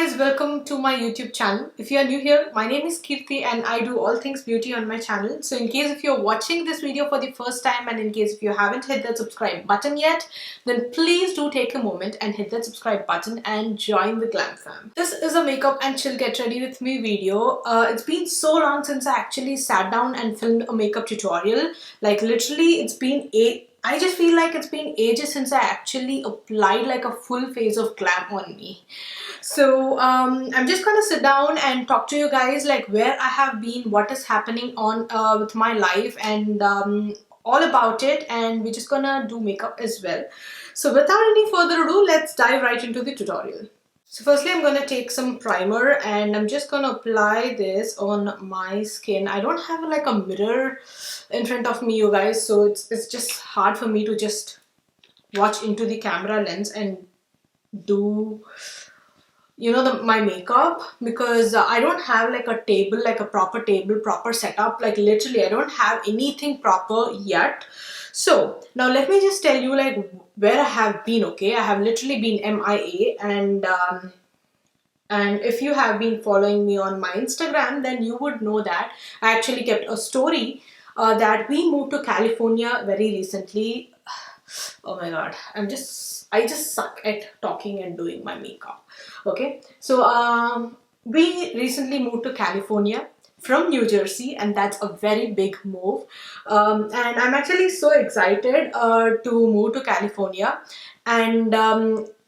guys, welcome to my YouTube channel. If you are new here, my name is Kirti and I do all things beauty on my channel. So in case if you're watching this video for the first time and in case if you haven't hit that subscribe button yet, then please do take a moment and hit that subscribe button and join the glam fam. This is a makeup and chill get ready with me video. It's been so long since I actually sat down and filmed a makeup tutorial. Like literally it's been I just feel like it's been ages since I actually applied like a full face of glam on me. So I'm just gonna sit down and talk to you guys like where I have been, what is happening on with my life and all about it, and we're just gonna do makeup as well. So without any further ado, let's dive right into the tutorial. So firstly, I'm going to take some primer and I'm just going to apply this on my skin. I don't have like a mirror in front of me, you guys, so it's just hard for me to just watch into the camera lens and do, you know, my makeup, because I don't have like a table, like a proper table, proper setup. Like literally I don't have anything proper yet. So now let me just tell you like where I have been. Okay, I have literally been MIA, and if you have been following me on my Instagram, then you would know that I actually kept a story that we moved to California very recently. Oh my god, I just suck at talking and doing my makeup. Okay, so we recently moved to California from New Jersey, and that's a very big move, and I'm actually so excited to move to California. And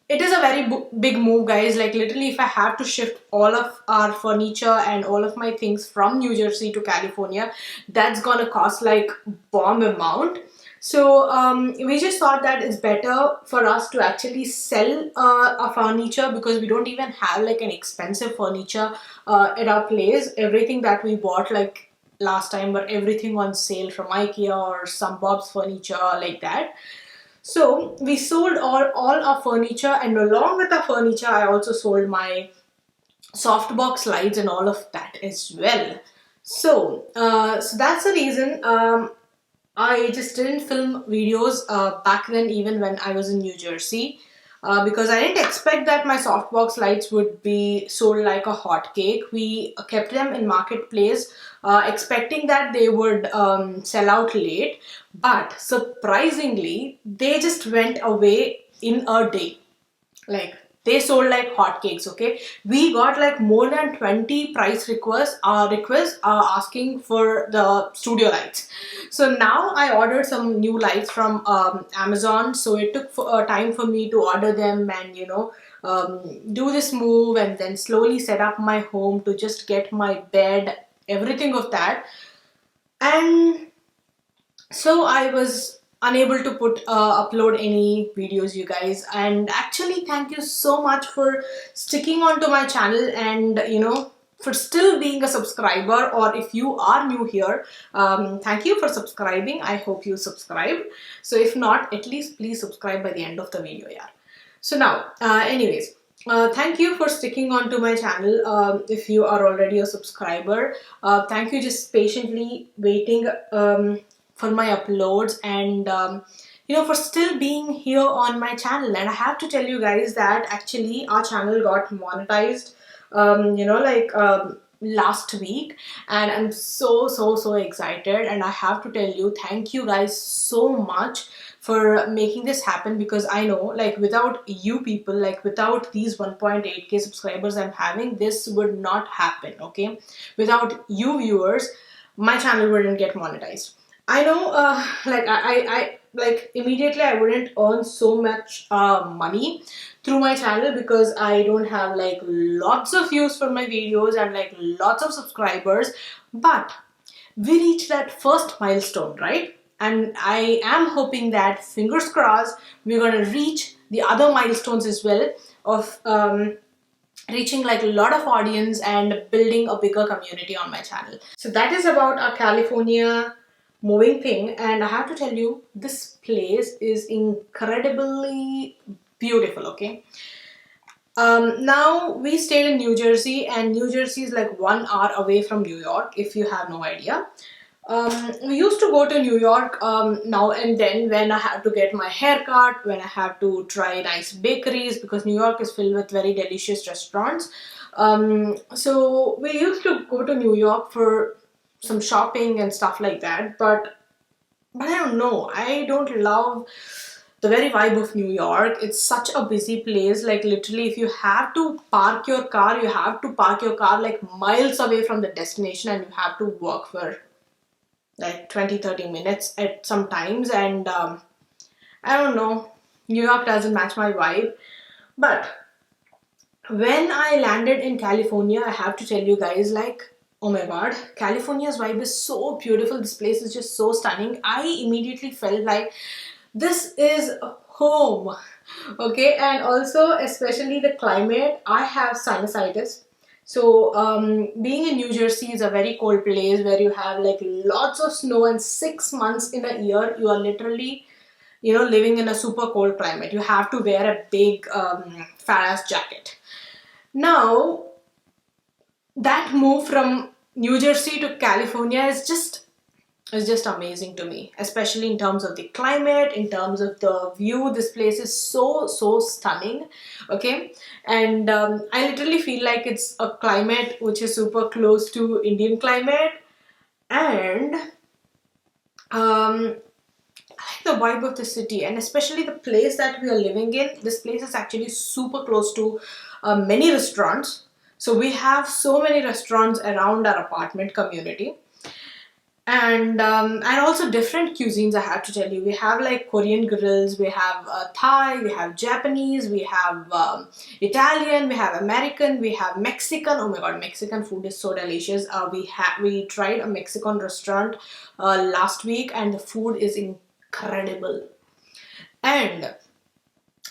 it is a very big move, guys. Like literally if I have to shift all of our furniture and all of my things from New Jersey to California, that's gonna cost like bomb amount. So we just thought that it's better for us to actually sell our furniture, because we don't even have like an expensive furniture at our place. Everything that we bought like last time were everything on sale from IKEA or some Bob's Furniture, like that. So we sold all our furniture, and along with our furniture I also sold my softbox lights and all of that as well. So so that's the reason I just didn't film videos back then, even when I was in New Jersey, because I didn't expect that my softbox lights would be sold like a hot cake. We kept them in marketplace, expecting that they would sell out late, but surprisingly, they just went away in a day. Like they sold like hotcakes. Okay, we got like more than 20 price requests asking for the studio lights. So now I ordered some new lights from Amazon. So it took time for me to order them and, you know, do this move and then slowly set up my home to just get my bed, everything of that. And so I was unable to upload any videos, you guys. And actually thank you so much for sticking on to my channel and, you know, for still being a subscriber. Or if you are new here, thank you for subscribing. I hope you subscribe. So if not, at least please subscribe by the end of the video, yeah. So now anyways, thank you for sticking on to my channel. If you are already a subscriber, thank you just patiently waiting for my uploads, and you know, for still being here on my channel. And I have to tell you guys that actually our channel got monetized you know, like last week, and I'm so excited. And I have to tell you, thank you guys so much for making this happen, because I know like without you people, like without these 1.8k subscribers I'm having, this would not happen. Okay, without you viewers, my channel wouldn't get monetized. I know like I like immediately I wouldn't earn so much money through my channel, because I don't have like lots of views for my videos and like lots of subscribers. But we reached that first milestone, right? And I am hoping that, fingers crossed, we're gonna reach the other milestones as well of reaching like a lot of audience and building a bigger community on my channel. So that is about our California moving thing. And I have to tell you, this place is incredibly beautiful. Okay, now we stayed in New Jersey, and New Jersey is like 1 hour away from New York, if you have no idea. We used to go to New York now and then when I had to get my hair cut, when I have to try nice bakeries, because New York is filled with very delicious restaurants. So we used to go to New York for some shopping and stuff like that, but I don't know, I don't love the very vibe of New York. It's such a busy place. Like literally, if you have to park your car, you have to park your car like miles away from the destination, and you have to walk for like 20-30 minutes at some times. And I don't know, New York doesn't match my vibe. But when I landed in California, I have to tell you guys, like, oh my god, California's vibe is so beautiful. This place is just so stunning. I immediately felt like this is home. Okay, and also especially the climate. I have sinusitis, so being in New Jersey is a very cold place where you have like lots of snow, and 6 months in a year you are literally, living in a super cold climate. You have to wear a big fat ass jacket. Now that move from New Jersey to California is just amazing to me, especially in terms of the climate, in terms of the view. This place is so stunning. Okay, and I literally feel like it's a climate which is super close to Indian climate. And I like the vibe of the city, and especially the place that we are living in. This place is actually super close to many restaurants. So we have so many restaurants around our apartment community. And also different cuisines, I have to tell you. We have like Korean grills, we have Thai, we have Japanese, we have Italian, we have American, we have Mexican. Oh my god, Mexican food is so delicious. We tried a Mexican restaurant last week, and the food is incredible. And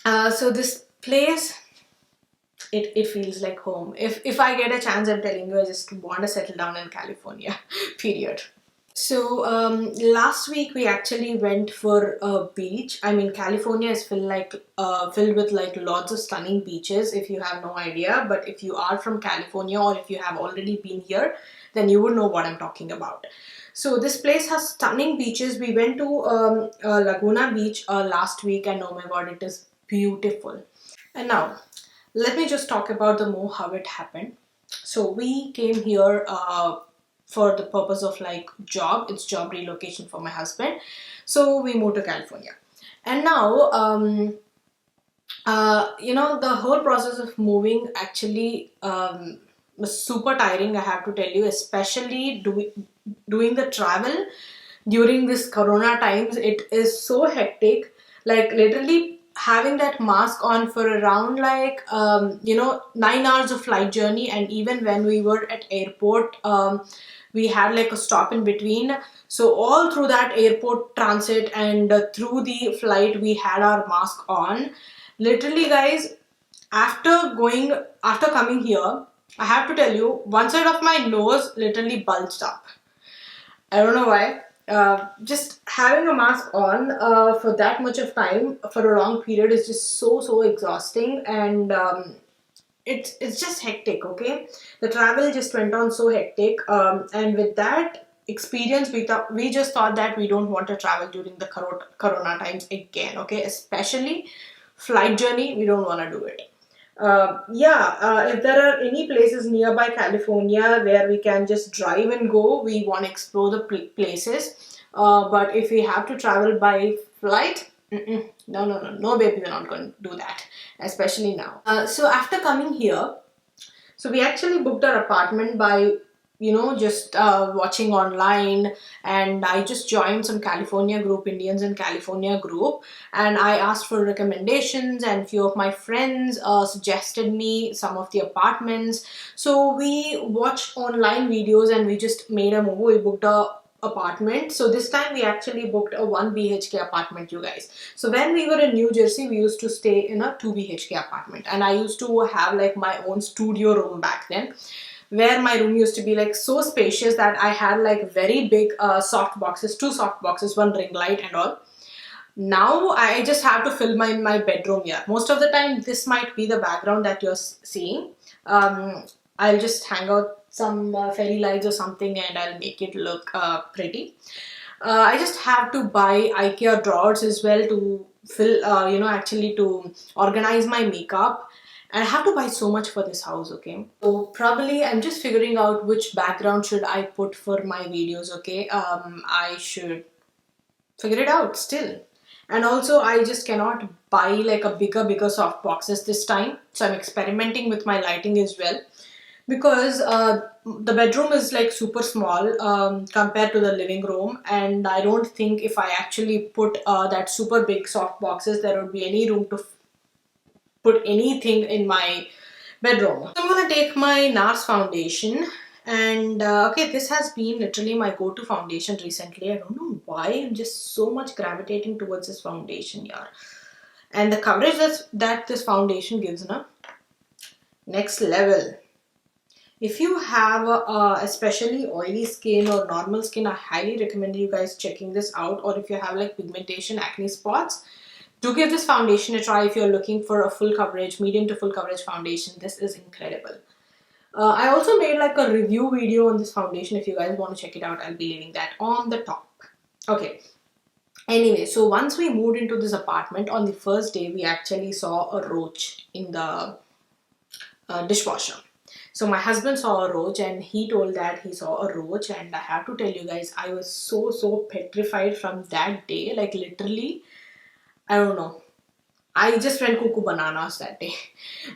so this place, it feels like home. If I get a chance, I'm telling you, I just want to settle down in California. Period. So last week we actually went for a beach. I mean, California is filled with like lots of stunning beaches, if you have no idea. But if you are from California, or if you have already been here, then you would know what I'm talking about. So this place has stunning beaches. We went to Laguna Beach last week, and oh my god, it is beautiful. And now let me just talk about the more how it happened. So we came here for the purpose of like job. It's job relocation for my husband. So we moved to California. And now, the whole process of moving actually was super tiring, I have to tell you, especially doing the travel during this corona times. It is so hectic. Like literally having that mask on for around like 9 hours of flight journey. And even when we were at airport, we had like a stop in between. So all through that airport transit and through the flight, we had our mask on. Literally guys, after coming here, I have to tell you, one side of my nose literally bulged up. I don't know why. Just having a mask on for that much of time for a long period is just so exhausting. And it's just hectic. Okay, the travel just went on so hectic, and with that experience, we just thought that we don't want to travel during the corona times again. Okay, especially flight journey, we don't want to do it. If there are any places nearby California where we can just drive and go, we want to explore the places. But if we have to travel by flight, no, baby, we're not going to do that, especially now. So after coming here, so we actually booked our apartment by just watching online. And I just joined some California group, Indians in California group, and I asked for recommendations, and few of my friends suggested me some of the apartments. So we watched online videos and we just made a move. We booked a apartment. So this time we actually booked a 1 BHK apartment, you guys. So when we were in New Jersey, we used to stay in a 2 BHK apartment, and I used to have like my own studio room back then, where my room used to be like so spacious that I had like very big soft boxes, 2 soft boxes, 1 ring light and all. Now I just have to fill my bedroom here. Most of the time this might be the background that you're seeing. I'll just hang out some fairy lights or something, and I'll make it look pretty. I just have to buy IKEA drawers as well to fill, actually to organize my makeup. And I have to buy so much for this house, okay? So probably I'm just figuring out which background should I put for my videos, okay? I should figure it out still. And also I just cannot buy like a bigger soft boxes this time. So I'm experimenting with my lighting as well, because the bedroom is like super small compared to the living room, and I don't think if I actually put that super big soft boxes there would be any room to put anything in my bedroom. So I'm gonna take my NARS foundation, and okay, this has been literally my go-to foundation recently. I don't know why, I'm just so much gravitating towards this foundation here. And the coverage that this foundation gives, na, next level. If you have especially oily skin or normal skin, I highly recommend you guys checking this out. Or if you have like pigmentation, acne spots, do give this foundation a try if you're looking for a full coverage, medium to full coverage foundation. This is incredible. I also made like a review video on this foundation. If you guys want to check it out, I'll be leaving that on the top. Okay. Anyway, so once we moved into this apartment, on the first day, we actually saw a roach in the dishwasher. So my husband saw a roach and he told that he saw a roach, and I have to tell you guys, I was so petrified from that day. Like literally, I don't know. I just went cuckoo bananas that day.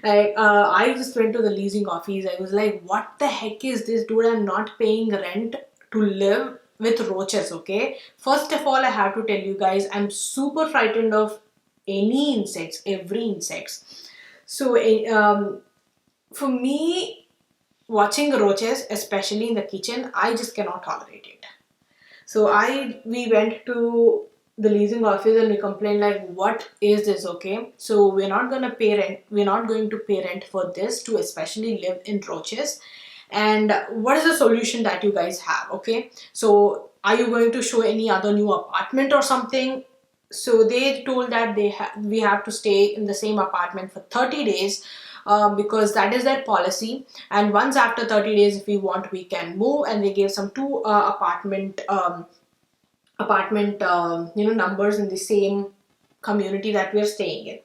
Like I just went to the leasing office. I was like, what the heck is this, dude? I'm not paying rent to live with roaches, okay? First of all, I have to tell you guys, I'm super frightened of any insects, every insects. So for me, watching roaches, especially in the kitchen, I just cannot tolerate it. So we went to the leasing office and we complained like, what is this, okay? So we're not going to pay rent. We're not going to pay rent for this to especially live in roaches. And what is the solution that you guys have, okay? So are you going to show any other new apartment or something? So they told that we have to stay in the same apartment for 30 days. Because that is their policy, and once after 30 days if we want we can move, and they gave some two apartment numbers in the same community that we are staying in.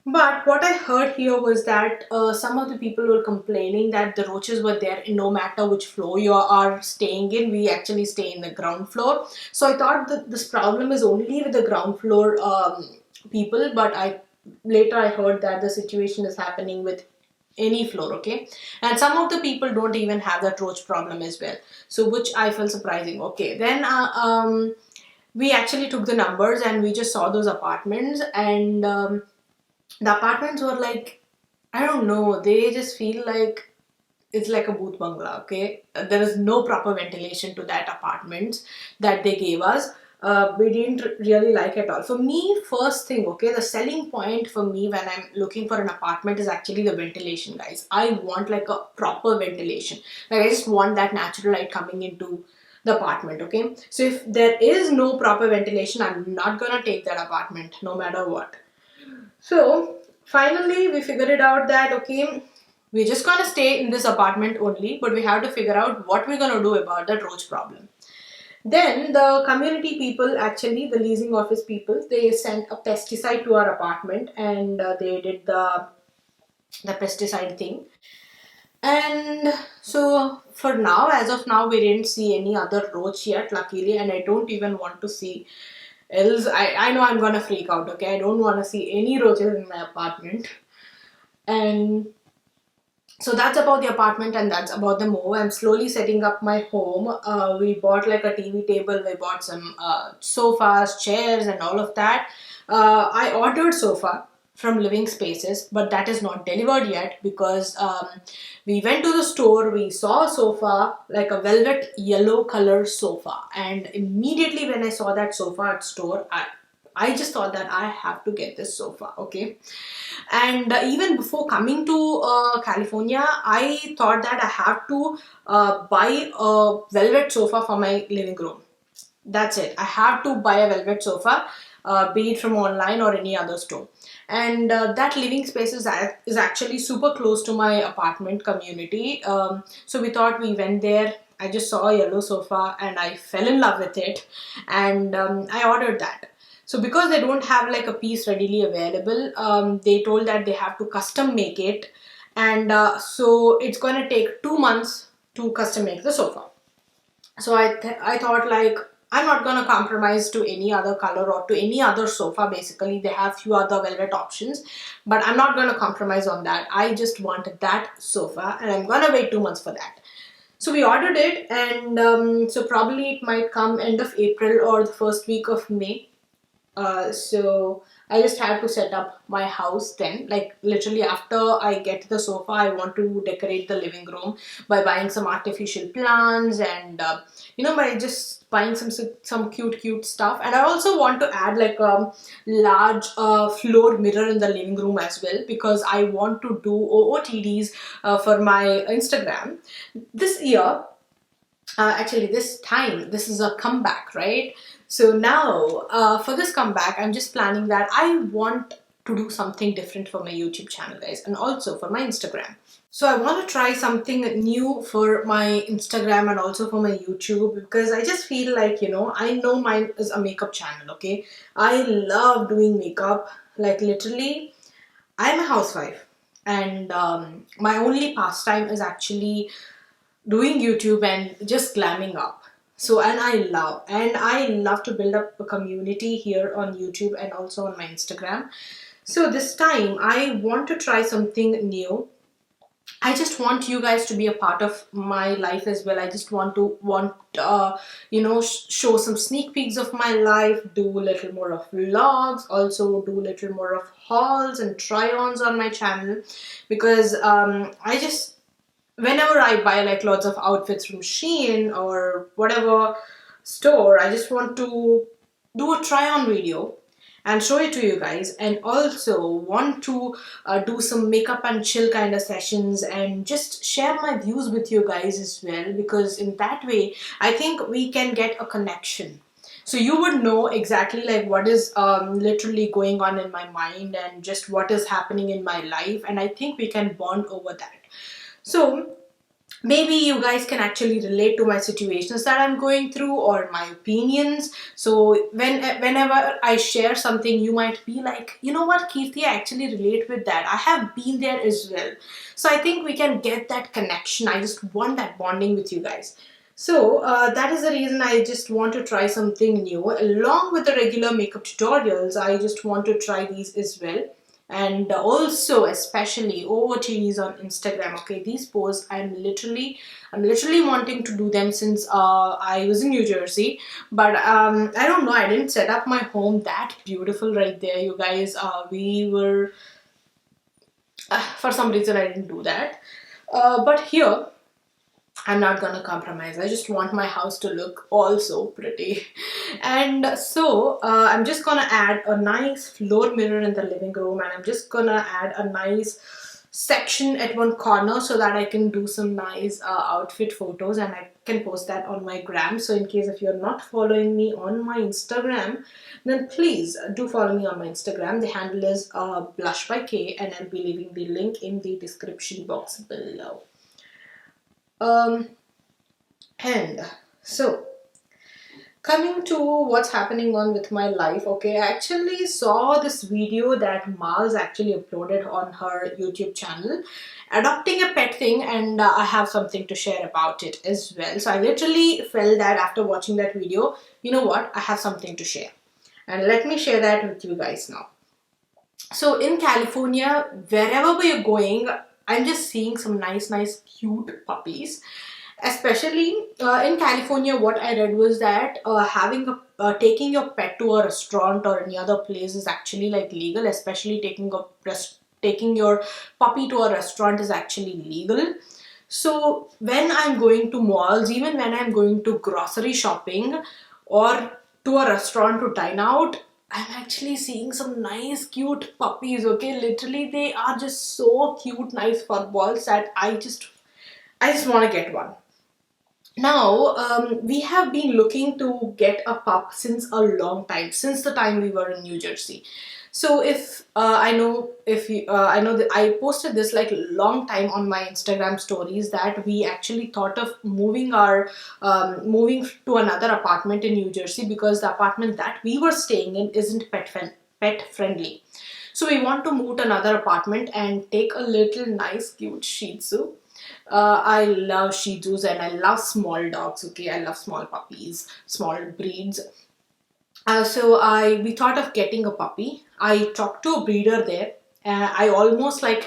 But what I heard here was that some of the people were complaining that the roaches were there no matter which floor you are staying in. We actually stay in the ground floor, so I thought that this problem is only with the ground floor people, but later I heard that the situation is happening with any floor, okay? And some of the people don't even have that roach problem as well, so which I felt surprising. Okay, then we actually took the numbers and we just saw those apartments, and the apartments were like, I don't know, they just feel like it's like a booth bungalow, okay? There is no proper ventilation to that apartments that they gave us. We didn't really like at all. For me, first thing, okay, the selling point for me when I'm looking for an apartment is actually the ventilation, guys. I want like a proper ventilation. Like I just want that natural light coming into the apartment, okay? So if there is no proper ventilation, I'm not gonna take that apartment no matter what. So finally we figured it out that, okay, we're just gonna stay in this apartment only, but we have to figure out what we're gonna do about that roach problem. Then the community people, actually the leasing office people, they sent a pesticide to our apartment, and they did the pesticide thing. And so for now, as of now, we didn't see any other roach yet, luckily, and I don't even want to see, else I know I'm gonna freak out, okay? I don't want to see any roaches in my apartment. And so that's about the apartment, and that's about the move. I'm slowly setting up my home. We bought like a TV table, we bought some sofas, chairs and all of that. I ordered sofa from Living Spaces, but that is not delivered yet, because we went to the store, we saw a sofa, like a velvet yellow color sofa, and immediately when I saw that sofa at store, I just thought that I have to get this sofa, okay? And even before coming to California, I thought that I have to buy a velvet sofa for my living room. That's it. I have to buy a velvet sofa, be it from online or any other store. and that living space is actually super close to my apartment community. So we thought, we went there. I just saw a yellow sofa and I fell in love with it, and I ordered that. So because they don't have like a piece readily available, they told that they have to custom make it, and so it's going to take 2 months to custom make the sofa. So I thought, like, I'm not gonna compromise to any other color or to any other sofa. Basically, they have few other velvet options, but I'm not gonna compromise on that. I just wanted that sofa, and I'm gonna wait 2 months for that. So we ordered it, and so probably it might come end of April or the first week of May. So I just had to set up my house then. Like literally after I get the sofa, I want to decorate the living room by buying some artificial plants, and by just buying some cute stuff. And I also want to add like a large floor mirror in the living room as well, because I want to do OOTDs for my Instagram this year. Actually, this time, this is a comeback, right? So now, for this comeback, I'm just planning that I want to do something different for my YouTube channel, guys, and also for my Instagram. So I want to try something new for my Instagram and also for my YouTube, because I just feel like, I know mine is a makeup channel, okay? I love doing makeup. Like literally, I'm a housewife, and my only pastime is actually doing YouTube and just glamming up. So, and I love to build up a community here on YouTube and also on my Instagram. So this time I want to try something new. I just want you guys to be a part of my life as well. I just show some sneak peeks of my life, do a little more of vlogs, also do a little more of hauls and try-ons on my channel, because whenever I buy like lots of outfits from Shein or whatever store, I just want to do a try-on video and show it to you guys, and also want to do some makeup and chill kind of sessions and just share my views with you guys as well, because in that way I think we can get a connection. So you would know exactly like what is literally going on in my mind and just what is happening in my life, and I think we can bond over that. So maybe you guys can actually relate to my situations that I'm going through or my opinions. So whenever I share something, you might be like, you know what, Kirti, I actually relate with that. I have been there as well. So I think we can get that connection. I just want that bonding with you guys. So that is the reason I just want to try something new. Along with the regular makeup tutorials, I just want to try these as well. And also especially OOTDs on Instagram. Okay, these posts I'm literally wanting to do them since I was in New Jersey, but I don't know, I didn't set up my home that beautiful right there, you guys. We were for some reason I didn't do that, but here I'm not gonna compromise. I just want my house to look also pretty. And so I'm just gonna add a nice floor mirror in the living room, and I'm just gonna add a nice section at one corner so that I can do some nice outfit photos, and I can post that on my gram. So in case if you're not following me on my Instagram, then please do follow me on my Instagram. The handle is BlushbyKay, and I'll be leaving the link in the description box below. And so coming to what's happening on with my life, okay, I actually saw this video that Mars actually uploaded on her YouTube channel, adopting a pet thing, and I have something to share about it as well. So I literally felt that after watching that video, you know what, I have something to share, and let me share that with you guys now. So in California, wherever we're going, I'm just seeing some nice cute puppies. Especially in California, what I read was that taking your pet to a restaurant or any other place is actually like legal. Especially taking your puppy to a restaurant is actually legal. So when I'm going to malls, even when I'm going to grocery shopping or to a restaurant to dine out, I'm actually seeing some nice cute puppies, okay? Literally, they are just so cute, nice fur balls that I just want to get one. Now, we have been looking to get a pup since a long time, since the time we were in New Jersey. So if I know that I posted this like long time on my Instagram stories that we actually thought of moving to another apartment in New Jersey because the apartment that we were staying in isn't pet friendly. So we want to move to another apartment and take a little nice cute Shih Tzu. I love Shih Tzus and I love small dogs. Okay, I love small puppies, small breeds. So we thought of getting a puppy. I talked to a breeder there. I almost like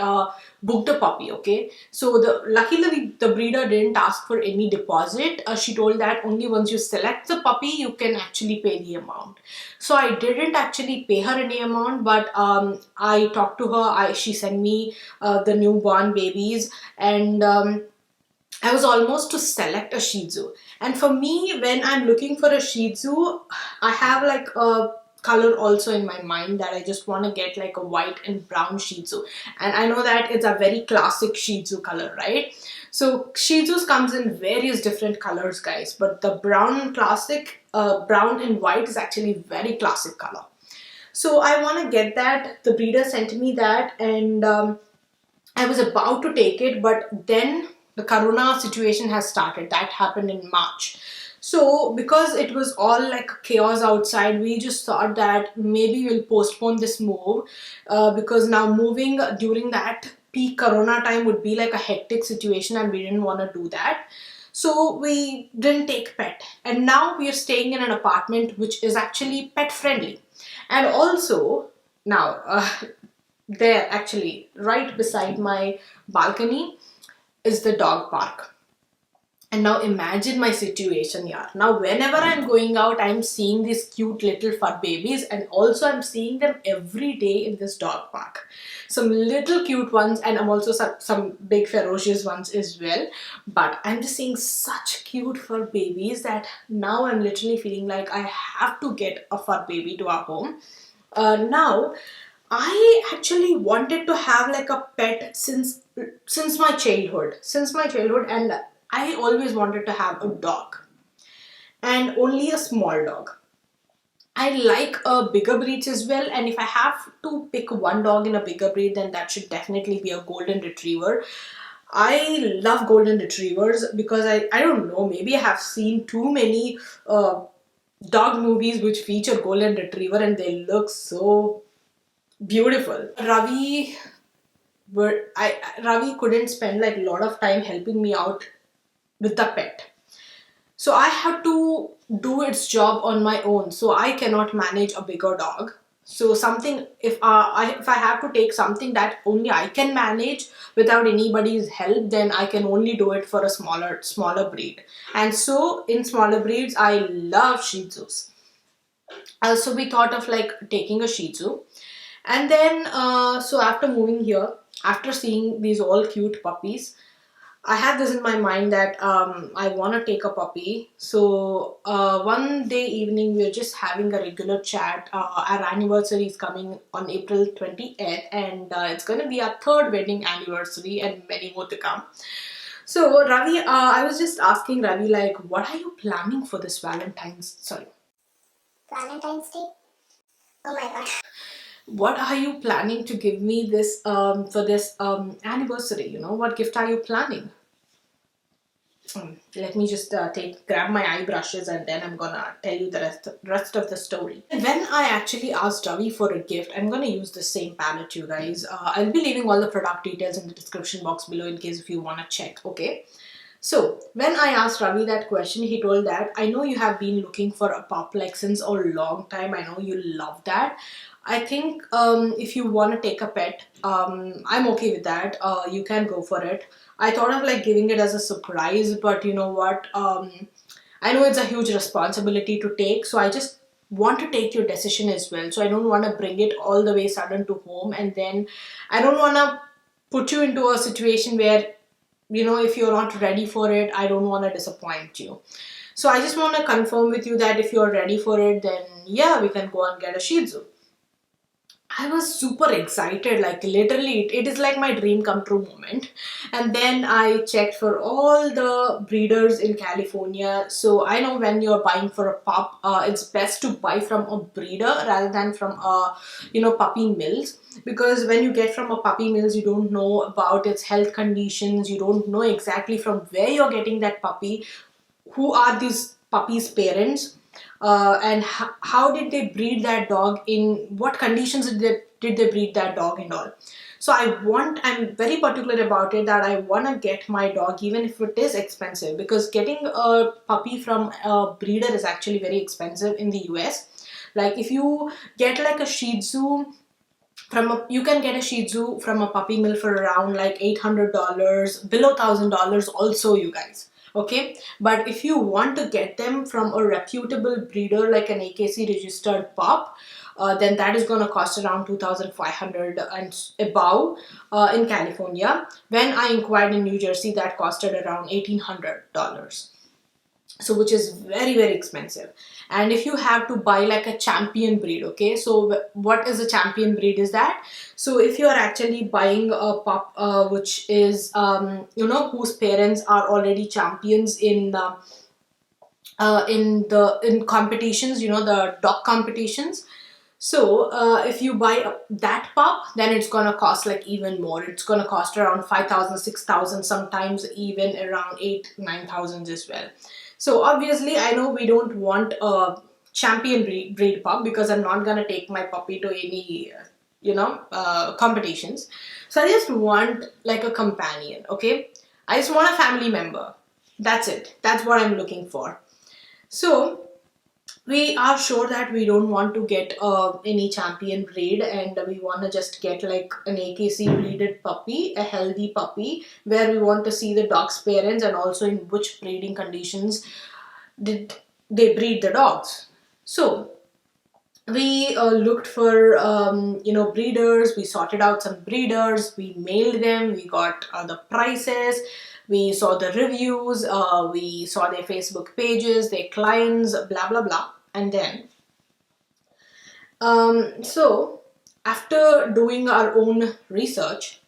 booked a puppy. Okay, so luckily the breeder didn't ask for any deposit. She told that only once you select the puppy you can actually pay the amount. So I didn't actually pay her any amount, but I talked to her. She sent me the newborn babies, and I was almost to select a Shih Tzu. And for me, when I'm looking for a Shih Tzu, I have like a color also in my mind that I just want to get like a white and brown Shih Tzu. And I know that it's a very classic Shih Tzu color, right? So Shih Tzus comes in various different colors, guys. But the brown and white is actually very classic color. So I want to get that. The breeder sent me that, and I was about to take it, but then the corona situation has started. That happened in March. So because it was all like chaos outside, we just thought that maybe we'll postpone this move because now moving during that peak corona time would be like a hectic situation and we didn't want to do that. So we didn't take pet, and now we are staying in an apartment which is actually pet friendly. And also now there actually right beside my balcony is the dog park. And now imagine my situation here. Now whenever I'm going out, I'm seeing these cute little fur babies, and also I'm seeing them every day in this dog park. Some little cute ones, and I'm also some big ferocious ones as well. But I'm just seeing such cute fur babies that now I'm literally feeling like I have to get a fur baby to our home. Now I actually wanted to have like a pet since my childhood. And I always wanted to have a dog, and only a small dog. I like bigger breeds as well, and if I have to pick one dog in a bigger breed, then that should definitely be a golden retriever. I love golden retrievers because I don't know, maybe I have seen too many dog movies which feature golden retriever and they look so beautiful. Ravi couldn't spend like a lot of time helping me out with the pet. So I had to do its job on my own. So I cannot manage a bigger dog. So something if I have to take something that only I can manage without anybody's help, then I can only do it for a smaller breed. And so in smaller breeds, I love Shih Tzus. So we thought of like taking a Shih Tzu. And then, so after moving here, after seeing these all cute puppies, I had this in my mind that I want to take a puppy. So one day evening, we were just having a regular chat. Our anniversary is coming on April 28th, and it's going to be our third wedding anniversary and many more to come. So Ravi, I was just asking Ravi, like, what are you planning for this Valentine's Day? Oh my god. What are you planning to give me this for this anniversary? You know, what gift are you planning? Let me just grab my eye brushes and then I'm gonna tell you the rest of the story. When I actually asked Ravi for a gift, I'm gonna use the same palette, you guys. I'll be leaving all the product details in the description box below in case if you wanna check, okay? So when I asked Ravi that question, he told that I know you have been looking for a pup like since a long time. I know you love that. I think if you want to take a pet, I'm okay with that. You can go for it. I thought of like giving it as a surprise, but you know what? I know it's a huge responsibility to take, so I just want to take your decision as well. So I don't want to bring it all the way sudden to home, and then I don't want to put you into a situation where, you know, if you're not ready for it, I don't want to disappoint you. So I just want to confirm with you that if you're ready for it, then yeah, we can go and get a Shih Tzu. I was super excited, like literally it is like my dream come true moment. And then I checked for all the breeders in California. So I know when you're buying for a pup, it's best to buy from a breeder rather than from a, puppy mills. Because when you get from a puppy mills, you don't know about its health conditions, you don't know exactly from where you're getting that puppy, who are these puppies' parents, and how did they breed that dog, in what conditions did they breed that dog and all. So I'm very particular about it, that I want to get my dog even if it is expensive, because getting a puppy from a breeder is actually very expensive in the US. Like if you get like a Shih Tzu you can get a Shih Tzu from a puppy mill for around like $800, below $1,000 also, you guys. Okay, but if you want to get them from a reputable breeder like an AKC registered pup, then that is going to cost around 2,500 and above in California. When I inquired in New Jersey, that costed around $1,800. So which is very very expensive. And if you have to buy like a champion breed, okay, so what is a champion breed is that, so if you are actually buying a pup which is whose parents are already champions in competitions, the dog competitions. So if you buy that pup, then it's gonna cost like even more. It's gonna cost around 5,000, 6,000, sometimes even around 8, 9,000 as well. So obviously, I know we don't want a champion breed pup, because I'm not gonna take my puppy to any competitions. So I just want like a companion. Okay, I just want a family member. That's it. That's what I'm looking for. So we are sure that we don't want to get any champion breed, and we want to just get like an AKC breeded puppy, a healthy puppy, where we want to see the dog's parents and also in which breeding conditions did they breed the dogs. So we looked for breeders, we sorted out some breeders, we mailed them, we got the prices, we saw the reviews, we saw their Facebook pages, their clients, blah blah blah. And then so after doing our own research,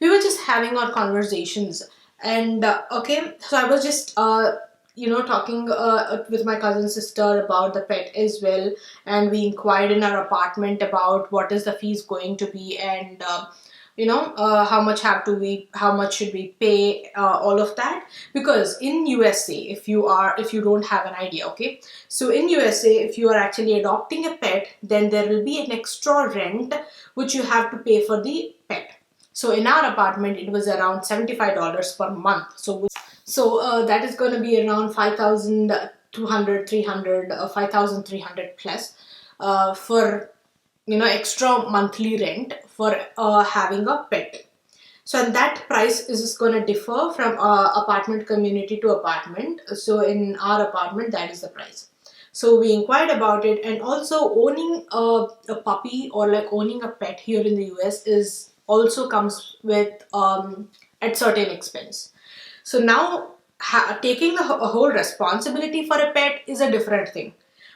we were just having our conversations. And okay, so I was just talking with my cousin sister about the pet as well, and we inquired in our apartment about what is the fees going to be, and how much should we pay, all of that. Because in USA, if you don't have an idea, okay, so in USA, if you are actually adopting a pet, then there will be an extra rent which you have to pay for the pet. So in our apartment, it was around $75 per month. So that is going to be around 5,200, 300, 5,300 plus for extra monthly rent for having a pet. So and that price is going to differ from apartment community to apartment. So in our apartment, that is the price. So we inquired about it, and also owning a puppy or like owning a pet here in the US is also comes with at certain expense. So now taking the whole responsibility for a pet is a different thing,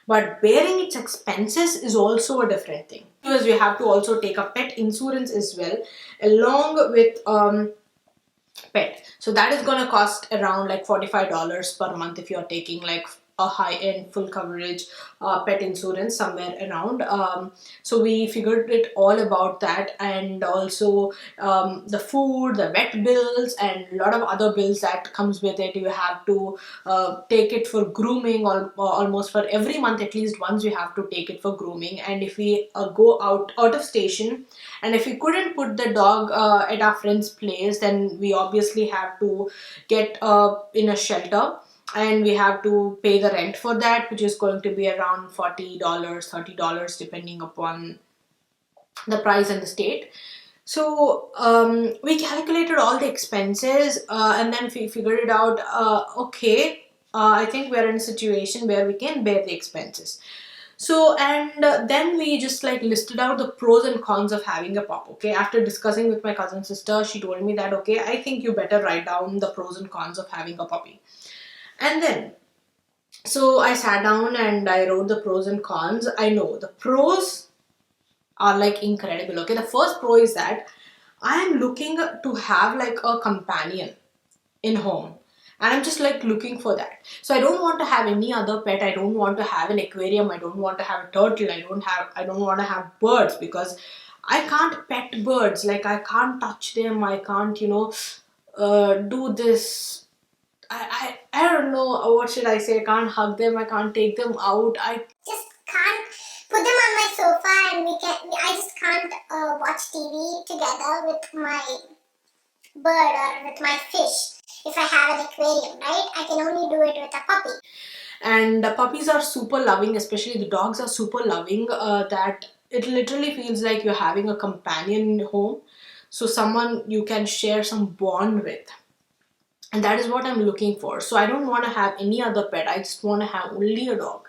but bearing its expenses is also a different thing, because we have to also take a pet insurance as well along with pet. So that is going to cost around like $45 per month if you're taking like a high-end full coverage pet insurance somewhere around. So we figured it all about that, and also the food, the vet bills, and a lot of other bills that comes with it. You have to take it for grooming, or almost for every month at least once you have to take it for grooming. And if we go out of station, and if we couldn't put the dog at our friend's place, then we obviously have to get in a shelter, and we have to pay the rent for that, which is going to be around $40, $30 depending upon the price and the state. So we calculated all the expenses, and then we figured it out. Okay, I think we're in a situation where we can bear the expenses. So, and then we just like listed out the pros and cons of having a pup. Okay, after discussing with my cousin sister, she told me that, okay, I think you better write down the pros and cons of having a puppy. And then, so I sat down and I wrote the pros and cons. I know the pros are like incredible. Okay, the first pro is that I am looking to have like a companion in home, and I'm just like looking for that. So I don't want to have any other pet. I don't want to have an aquarium. I don't want to have a turtle. I don't want to have birds, because I can't pet birds. Like, I can't touch them. I can't, do this. I don't know, what should I say. I can't hug them. I can't take them out. I just can't put them on my sofa, and I just can't watch TV together with my bird or with my fish. If I have an aquarium, right? I can only do it with a puppy. And puppies are super loving, especially the dogs are super loving, that it literally feels like you're having a companion in home. So someone you can share some bond with. And that is what I'm looking for. So I don't want to have any other pet. I just want to have only a dog.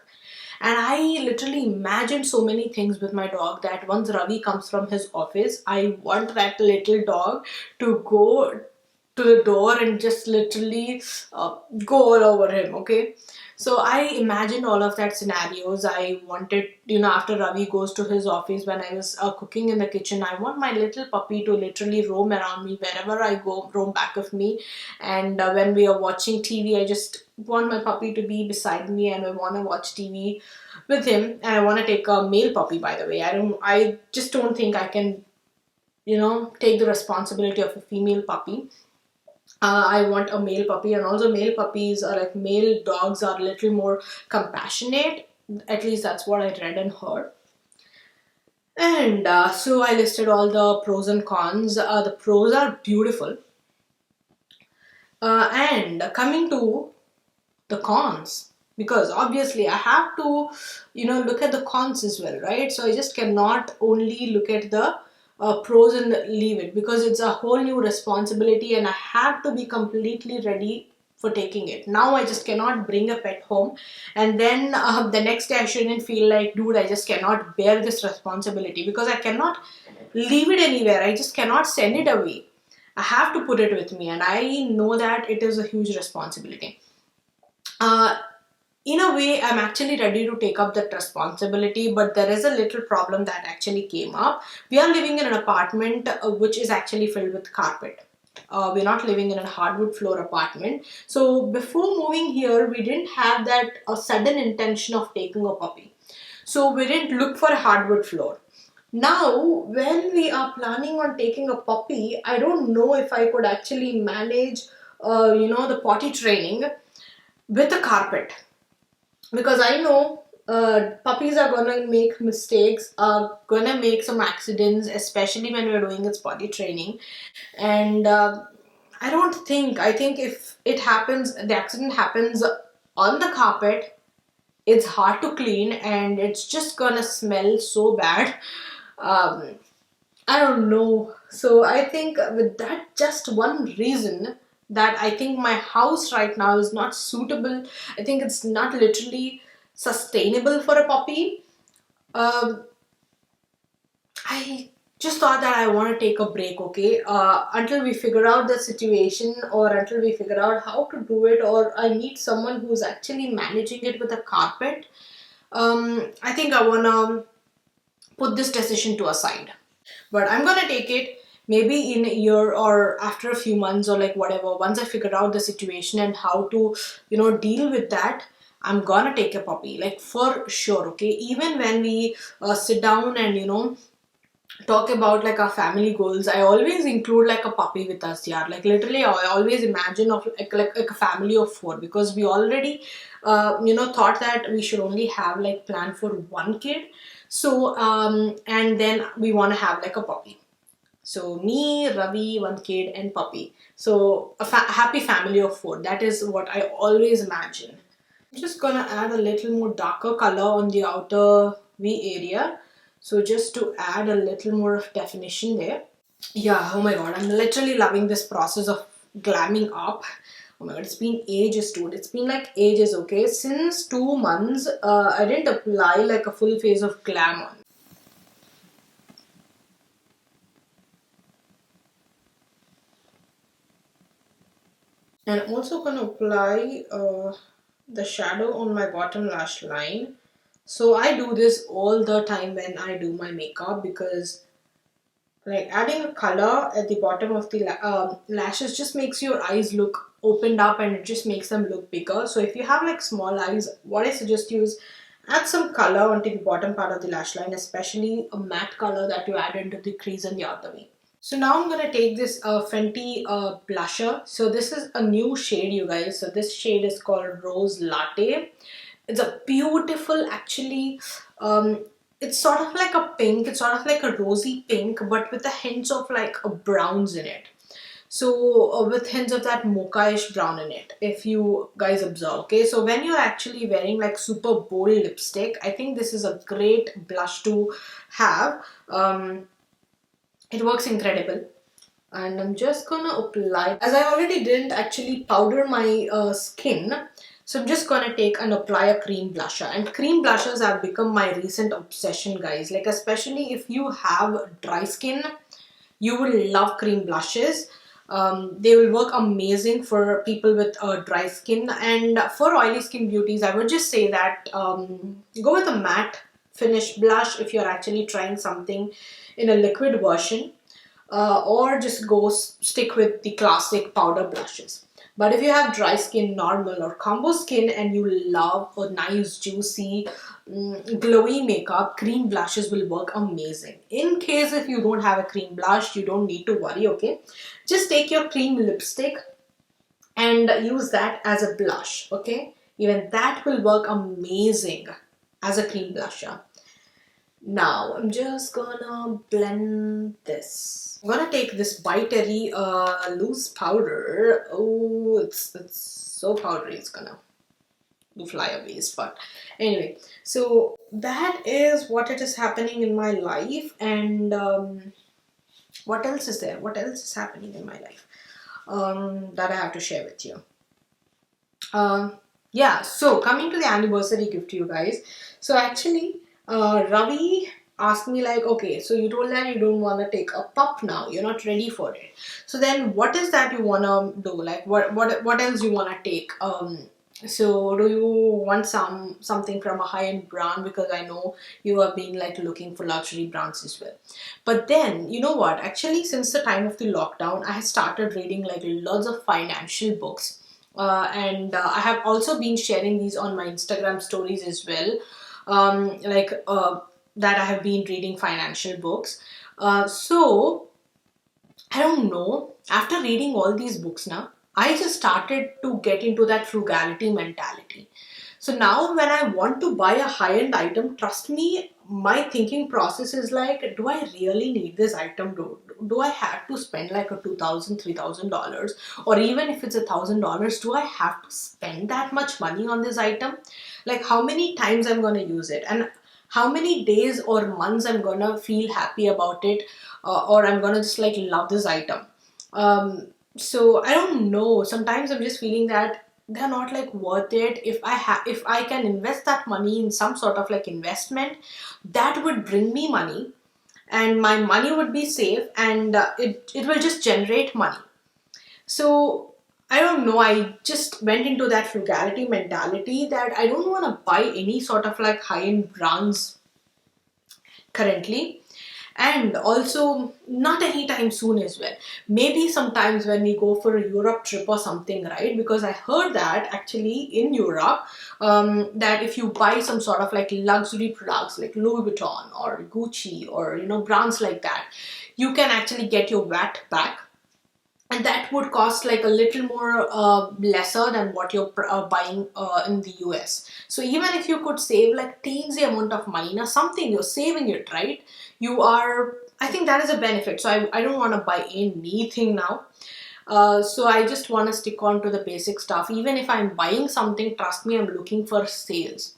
And I literally imagined so many things with my dog, that once Ravi comes from his office, I want that little dog to go to the door and just literally go all over him. Okay, so I imagined all of that scenarios. I wanted, after Ravi goes to his office, when I was cooking in the kitchen, I want my little puppy to literally roam around me wherever I go, roam back of me. And when we are watching TV, I just want my puppy to be beside me, and I want to watch TV with him. And I want to take a male puppy, by the way. I just don't think I can take the responsibility of a female puppy. I want a male puppy. And also male puppies are like, male dogs are a little more compassionate. At least that's what I read and heard. And so I listed all the pros and cons. The pros are beautiful. And coming to the cons, because obviously I have to look at the cons as well, right? So I just cannot only look at the pros and leave it, because it's a whole new responsibility, and I have to be completely ready for taking it. Now I just cannot bring a pet home, and then the next day I shouldn't feel like, dude, I just cannot bear this responsibility, because I cannot leave it anywhere. I just cannot send it away. I have to put it with me, and I know that it is a huge responsibility. uh, in a way, I'm actually ready to take up that responsibility, but there is a little problem that actually came up. We are living in an apartment which is actually filled with carpet. We're not living in a hardwood floor apartment. So before moving here, we didn't have that sudden intention of taking a puppy. So we didn't look for a hardwood floor. Now, when we are planning on taking a puppy, I don't know if I could actually manage, the potty training with a carpet, because I know puppies are gonna make mistakes, are gonna make some accidents, especially when we're doing its potty training. And I think if it happens, the accident happens on the carpet, it's hard to clean, and it's just gonna smell so bad. um, I don't know. So I think with that just one reason, that I think my house right now is not suitable. I think it's not literally sustainable for a puppy. Um, I just thought that I want to take a break, okay? Until we figure out the situation, or until we figure out how to do it, or I need someone who's actually managing it with a carpet. I think I want to put this decision to a side. But I'm gonna take it maybe in a year, or after a few months, or like whatever. Once I figure out the situation and how to, deal with that, I'm gonna take a puppy, like, for sure. Okay, even when we sit down and talk about like our family goals, I always include like a puppy with us. Yeah, like literally, I always imagine of like a family of four, because we already thought that we should only have like plan for one kid. So and then we want to have like a puppy. So me, Ravi, one kid, and puppy. So a happy family of four. That is what I always imagine. I'm just gonna add a little more darker color on the outer V area. So just to add a little more of definition there. Yeah, oh my god, I'm literally loving this process of glamming up. Oh my god, it's been ages, dude. It's been like ages, okay? Since 2 months, I didn't apply like a full face of glam on. And I'm also gonna apply the shadow on my bottom lash line. So I do this all the time when I do my makeup, because like adding a color at the bottom of the lashes just makes your eyes look opened up, and it just makes them look bigger. So if you have like small eyes, what I suggest you is add some color onto the bottom part of the lash line, especially a matte color that you add into the crease and the other way. So now I'm going to take this Fenty blusher. So this is a new shade, you guys. So this shade is called Rose Latte. It's a beautiful, actually, it's sort of like a pink. It's sort of like a rosy pink, but with the hints of like a browns in it. So with hints of that mocha-ish brown in it, if you guys observe. Okay, so when you're actually wearing like super bold lipstick, I think this is a great blush to have. It works incredible. And I'm just gonna apply, as I already didn't actually powder my skin, so I'm just gonna take and apply a cream blusher. And cream blushers have become my recent obsession, guys. Like, especially if you have dry skin, you will love cream blushes. They will work amazing for people with dry skin, and for oily skin beauties I would just say that go with a matte finish blush if you're actually trying something in a liquid version, or just go stick with the classic powder blushes. But if you have dry skin, normal or combo skin, and you love a nice juicy glowy makeup, cream blushes will work amazing. In case if you don't have a cream blush, you don't need to worry, okay? Just take your cream lipstick and use that as a blush, okay? Even that will work amazing as a cream blusher. Now I'm just gonna blend this. I'm gonna take this By Terry loose powder. Oh, it's so powdery, it's gonna do flyaways. But anyway, so that is what it is happening in my life. And what else is there? What else is happening in my life that I have to share with you? Yeah, so coming to the anniversary gift, you guys. So actually, Ravi asked me like, okay, so you told that you don't want to take a pup now. You're not ready for it. So then what is that you want to do? Like what else you want to take? So do you want something from a high-end brand? Because I know you have been like looking for luxury brands as well. But then, you know what? Actually, since the time of the lockdown, I have started reading like lots of financial books. And I have also been sharing these on my Instagram stories as well. That I have been reading financial books. So I don't know. After reading all these books now, I just started to get into that frugality mentality. So now when I want to buy a high-end item, trust me, my thinking process is like, do I really need this item? Do I have to spend like a $2,000, $3,000? Or even if it's $1,000, do I have to spend that much money on this item? Like how many times I'm going to use it? And how many days or months I'm going to feel happy about it? Or I'm going to just like love this item. So I don't know. Sometimes I'm just feeling that they're not like worth it. If I can invest that money in some sort of like investment that would bring me money, and my money would be safe, and it will just generate money. So I don't know, I just went into that frugality mentality that I don't want to buy any sort of like high-end brands currently, and also not anytime soon as well. Maybe sometimes when we go for a Europe trip or something, right? Because I heard that actually in Europe, that if you buy some sort of like luxury products like Louis Vuitton or Gucci or brands like that, you can actually get your VAT back, and that would cost like a little more lesser than what you're buying in the US. So even if you could save like teensy amount of money, now something you're saving it, right? I think that is a benefit. So I don't want to buy anything now. So I just want to stick on to the basic stuff. Even if I'm buying something, trust me, I'm looking for sales.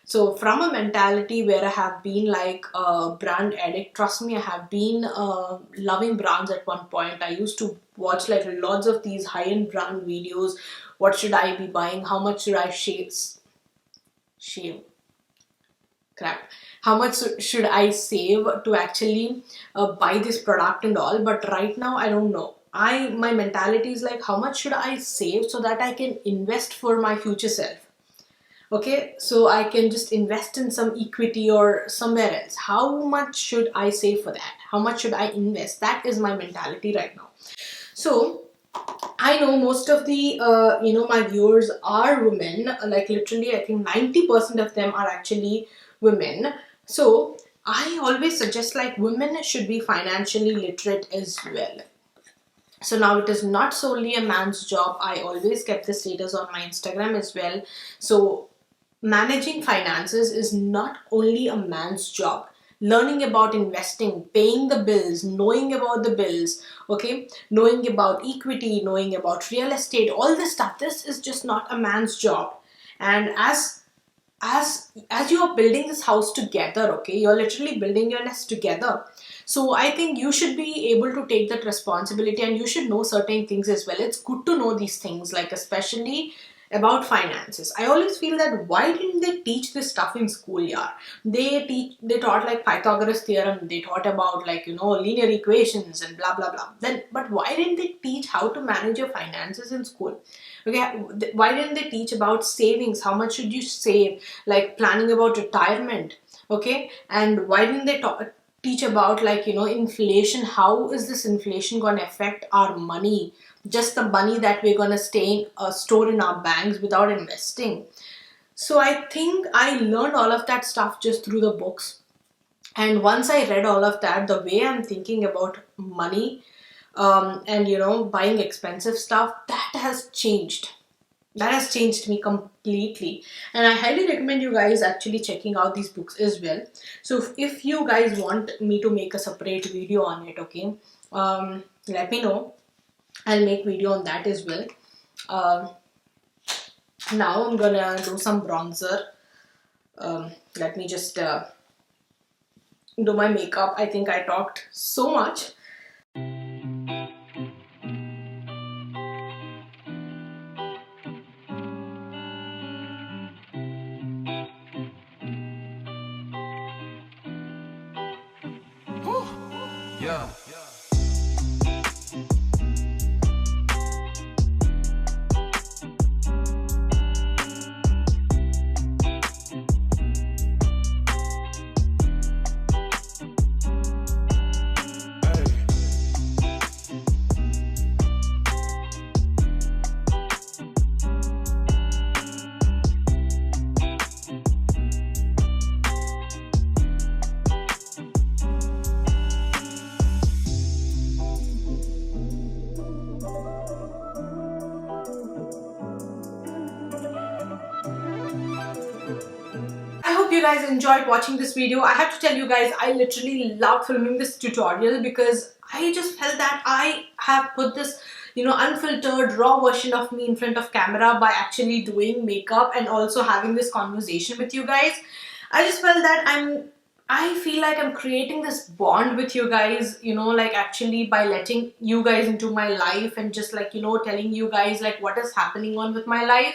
So from a mentality where I have been like a brand addict, trust me, I have been loving brands at one point. I used to watch like lots of these high-end brand videos. What should I be buying? How much should I shave? Crap. How much should I save to actually buy this product and all? But right now, I don't know. My mentality is like, how much should I save so that I can invest for my future self? Okay, so I can just invest in some equity or somewhere else. How much should I save for that? How much should I invest? That is my mentality right now. So I know most of the my viewers are women. Like literally, I think 90% of them are actually women. So I always suggest like women should be financially literate as well. So now it is not solely a man's job. I always kept the status on my Instagram as well. So managing finances is not only a man's job. Learning about investing, paying the bills, knowing about the bills, okay, knowing about equity, knowing about real estate, all this stuff, this is just not a man's job. And as you are building this house together, okay, you're literally building your nest together. So I think you should be able to take that responsibility, and you should know certain things as well. It's good to know these things, like especially about finances. I always feel that why didn't they teach this stuff in school? Yeah, they taught like Pythagoras theorem, they taught about like linear equations and blah blah blah. Then but why didn't they teach how to manage your finances in school? Okay, why didn't they teach about savings? How much should you save? Like planning about retirement. Okay, and why didn't they teach about like inflation? How is this inflation going to affect our money? Just the money that we're going to store in our banks without investing. So I think I learned all of that stuff just through the books. And once I read all of that, the way I'm thinking about money, and buying expensive stuff, that has changed. That has changed me completely. And I highly recommend you guys actually checking out these books as well. So if you guys want me to make a separate video on it, okay, let me know. I'll make video on that as well. Now I'm gonna do some bronzer. Let me just do my makeup. I think I talked so much. Yeah. I hope you guys enjoyed watching this video. I have to tell you guys, I literally love filming this tutorial because I just felt that I have put this unfiltered raw version of me in front of camera by actually doing makeup and also having this conversation with you guys. I just felt that I feel like I'm creating this bond with you guys, like actually by letting you guys into my life and just like, telling you guys like what is happening on with my life.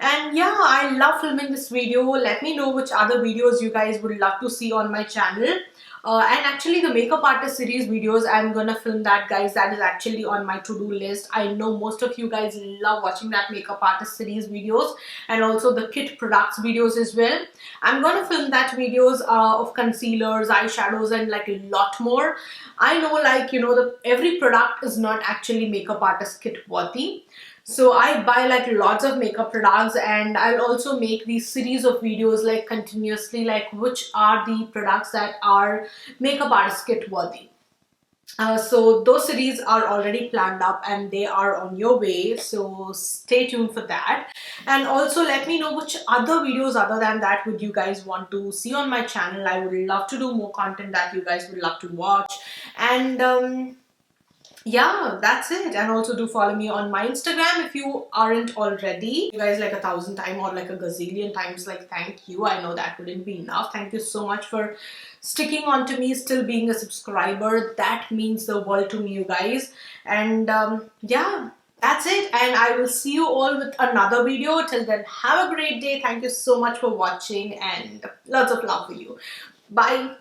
And yeah, I love filming this video. Let me know which other videos you guys would love to see on my channel. And actually the makeup artist series videos, I'm gonna film that, guys. That is actually on my to-do list. I know most of you guys love watching that makeup artist series videos, and also the kit products videos as well. I'm gonna film that videos of concealers, eyeshadows, and like a lot more. I know like every product is not actually makeup artist kit worthy. So I buy like lots of makeup products, and I'll also make these series of videos like continuously, like which are the products that are makeup artist kit worthy. So those series are already planned up and they are on your way, so stay tuned for that. And also let me know which other videos other than that would you guys want to see on my channel. I would love to do more content that you guys would love to watch. And yeah, that's it. And also do follow me on my Instagram if you aren't already. You guys like 1,000 times or like a gazillion times, like thank you. I know that wouldn't be enough. Thank you so much for sticking on to me, still being a subscriber. That means the world to me, you guys. And yeah, that's it. And I will see you all with another video. Till then, have a great day. Thank you so much for watching and lots of love for you. Bye.